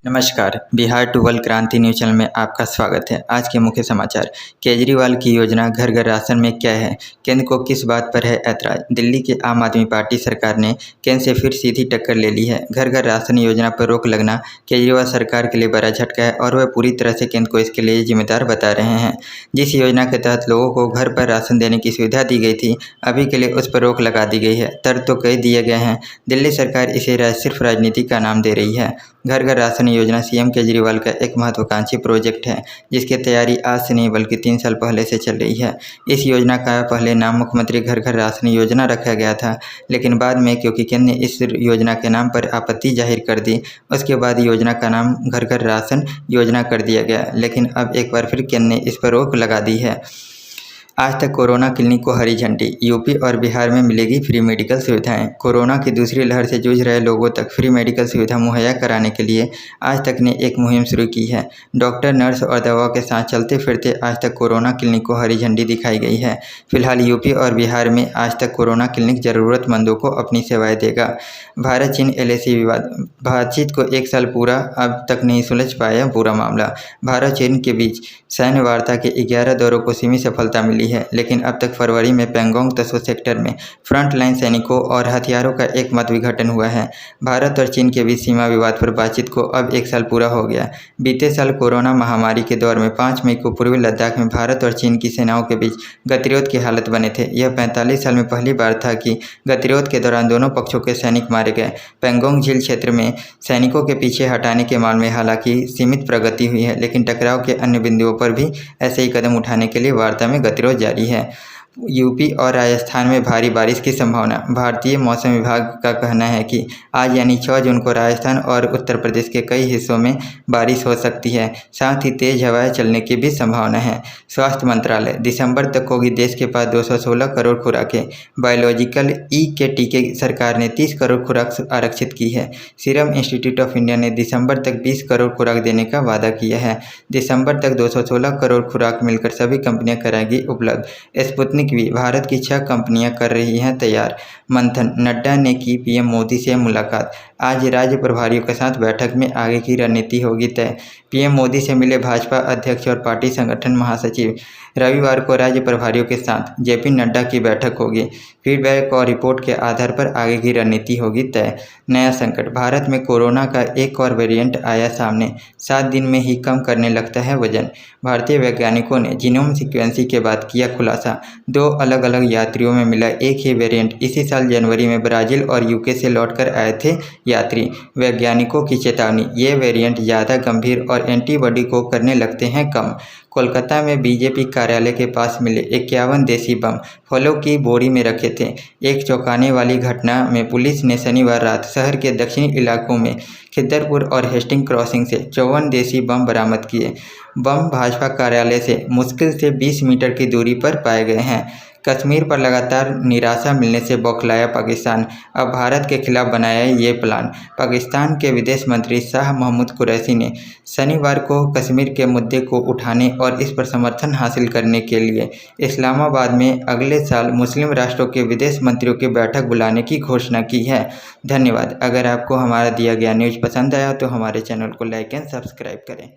नमस्कार, Bihar to world क्रांति news channel में आपका स्वागत है। आज के मुख्य समाचार। केजरीवाल की योजना घर घर राशन में क्या है, केंद्र को किस बात पर है ऐतराज। दिल्ली की आम आदमी पार्टी सरकार ने केंद्र से फिर सीधी टक्कर ले ली है। घर घर राशन योजना पर रोक लगना केजरीवाल सरकार के लिए बड़ा झटका है और वह पूरी तरह से केंद्र को इसके लिए जिम्मेदार बता रहे हैं। जिस योजना के तहत लोगों को घर पर राशन देने की सुविधा दी गई थी, अभी के लिए उस पर रोक लगा दी गई है। तर्क तो कई दिए गए हैं। दिल्ली सरकार इसे सिर्फ राजनीति का नाम दे रही है। घर घर राशन योजना सीएम केजरीवाल का एक महत्वाकांक्षी प्रोजेक्ट है, जिसकी तैयारी आज से नहीं बल्कि 3 साल पहले से चल रही है। इस योजना का पहले नाम मुख्यमंत्री घर घर राशन योजना रखा गया था, लेकिन बाद में क्योंकि केंद्र ने इस योजना के नाम पर आपत्ति जाहिर कर दी, उसके बाद योजना का नाम घर घर राशन योजना कर दिया गया। लेकिन अब एक बार फिर केंद्र ने इस पर रोक लगा दी है। आज तक कोरोना क्लिनिक को हरी झंडी। यूपी और बिहार में मिलेगी फ्री मेडिकल सुविधाएं। कोरोना की दूसरी लहर से जूझ रहे लोगों तक फ्री मेडिकल सुविधा मुहैया कराने के लिए आज तक ने एक मुहिम शुरू की है। डॉक्टर, नर्स और दवाओं के साथ चलते फिरते आज तक कोरोना क्लिनिक को हरी झंडी दिखाई गई है। फिलहाल यूपी और बिहार में आज तक कोरोना क्लिनिक ज़रूरतमंदों को अपनी सेवाएँ देगा। भारत चीन एलएसी विवाद। बातचीत को 1 साल पूरा, अब तक नहीं सुलझ पाया पूरा मामला। भारत चीन के बीच सैन्य वार्ता के 11 दौरों को सीमित सफलता मिली है, लेकिन अब तक फरवरी में पैंगोंग त्सो सेक्टर में फ्रंट लाइन सैनिकों और हथियारों का एक मत विघटन हुआ है। भारत और चीन के बीच सीमा विवाद पर बातचीत को अब 1 साल पूरा हो गया। बीते साल कोरोना महामारी के दौर में 5 मई को पूर्वी लद्दाख में भारत और चीन की सेनाओं के बीच गतिरोध की हालत बने थे। यह 45 साल में पहली बार था कि गतिरोध के दौरान दोनों पक्षों के सैनिक मारे गए। पैंगोंग झील क्षेत्र में सैनिकों के पीछे हटाने के मामले में हालांकि सीमित प्रगति हुई है, लेकिन टकराव के अन्य बिंदुओं पर भी ऐसे ही कदम उठाने के लिए वार्ता में गतिरोध जारी है। यूपी और राजस्थान में भारी बारिश की संभावना। भारतीय मौसम विभाग का कहना है कि आज यानी 6 जून को राजस्थान और उत्तर प्रदेश के कई हिस्सों में बारिश हो सकती है। साथ ही तेज हवाएं चलने की भी संभावना है। स्वास्थ्य मंत्रालय। दिसंबर तक होगी देश के पास 216 करोड़ खुराकें। बायोलॉजिकल ई के टीके सरकार ने 30 करोड़ खुराक आरक्षित की है। सीरम इंस्टीट्यूट ऑफ इंडिया ने दिसंबर तक 20 करोड़ खुराक देने का वादा किया है। दिसंबर तक 216 करोड़ खुराक मिलकर सभी कंपनियां कराएंगी उपलब्ध। स्पुतनिक भी। भारत की 6 कंपनियां कर रही हैं तैयार। मंथन। नड्डा ने की पीएम मोदी से मुलाकात। आज राज्य प्रभारियों के साथ बैठक में आगे की रणनीति होगी तय। पीएम मोदी से मिले भाजपा अध्यक्ष और पार्टी संगठन महासचिव। रविवार को राज्य प्रभारियों के साथ जेपी नड्डा की बैठक होगी। फीडबैक और रिपोर्ट के आधार पर आगे की रणनीति होगी तय। नया संकट। भारत में कोरोना का एक और वेरिएंट आया सामने। 7 दिन में ही कम करने लगता है वजन। भारतीय वैज्ञानिकों ने जीनोम सीक्वेंसिंग के बाद किया खुलासा। 2 अलग अलग यात्रियों में मिला एक ही वेरिएंट। इसी साल जनवरी में ब्राजील और यूके से लौटकर आए थे यात्री। वैज्ञानिकों की चेतावनी, ये वेरिएंट ज़्यादा गंभीर और एंटीबॉडी को करने लगते हैं कम। कोलकाता में बीजेपी कार्यालय के पास मिले 51 देसी बम फलों की बोरी में रखे थे। एक चौंकाने वाली घटना में पुलिस ने शनिवार रात शहर के दक्षिणी इलाकों में खिद्दरपुर और हेस्टिंग क्रॉसिंग से 54 देसी बम बरामद किए। बम भाजपा कार्यालय से मुश्किल से 20 मीटर की दूरी पर पाए गए हैं। कश्मीर पर लगातार निराशा मिलने से बौखलाया पाकिस्तान। अब भारत के खिलाफ बनाया ये प्लान। पाकिस्तान के विदेश मंत्री शाह महमूद कुरैशी ने शनिवार को कश्मीर के मुद्दे को उठाने और इस पर समर्थन हासिल करने के लिए इस्लामाबाद में अगले साल मुस्लिम राष्ट्रों के विदेश मंत्रियों की बैठक बुलाने की घोषणा की है। धन्यवाद। अगर आपको हमारा दिया गया न्यूज़ पसंद आया तो हमारे चैनल को लाइक एंड सब्सक्राइब करें।